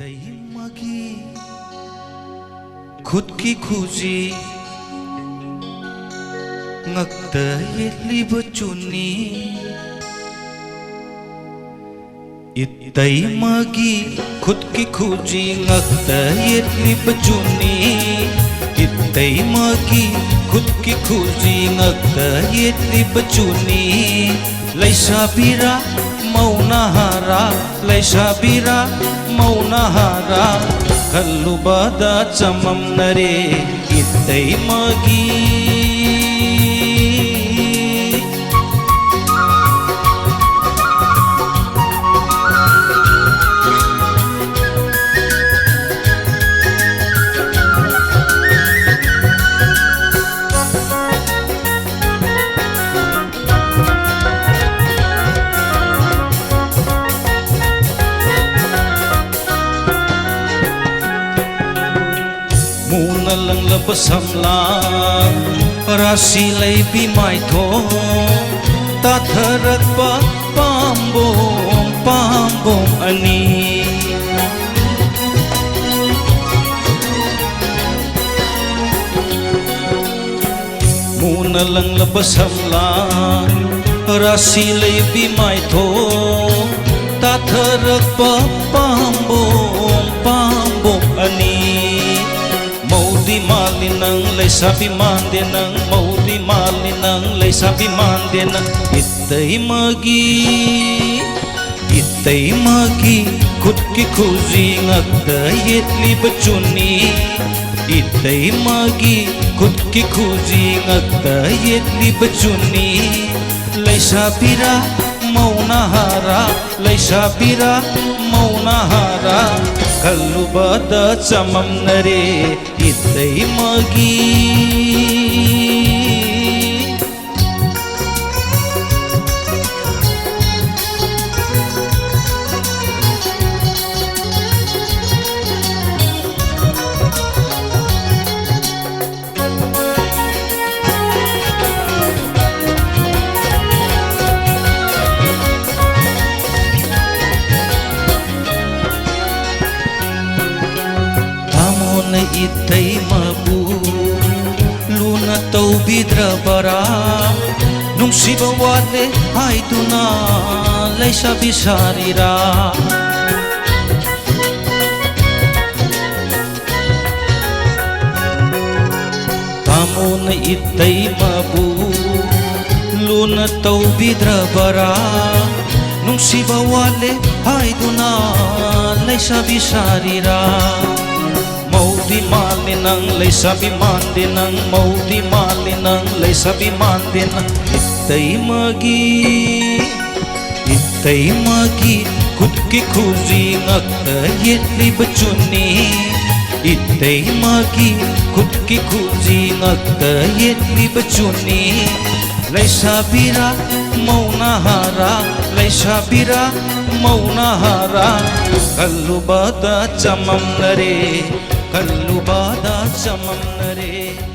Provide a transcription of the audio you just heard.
मगी खुद की खुशी ngakta yetli bachuni itai magi khud ki khuji ngakta yetli bachuni itai magi khud ki khuji ngakta yetli bachuni laisa bira mauna hara laisa bira mauna hara kallubada chamam nare itai magi Muna lang labasam lang rasi lay bimay thong tatharak pa pambong ani Muna lang labasam lang rasi lay bimay thong tatharak pa pambong ani Maudi malinang lay sabi mande nang maudi malinang lay sabi mande nang itai magi khud ki khuji ngakta yetli bachuni itai magi khud ki khuji ngakta yetli bachuni lay sabira mauna hara lay sabira mauna hara kallubada chamam nare itai magi na itai mabu luna tau bidra bara nung sibawale ay tuna lay sabi sarira tamo na itai mabu luna tau bidra bara nung sibawale ay tuna lay sabi sarira Maudi malinang lay sabi mande nang maudi malinang lay sabi mande nang itai magi khud ki khuji ngakta yetli bachuni itai magi khud ki khuji ngakta yetli bachuni lay sabira mauna hara lay sabira mauna hara kallubada chamam nare kallubada chamam nare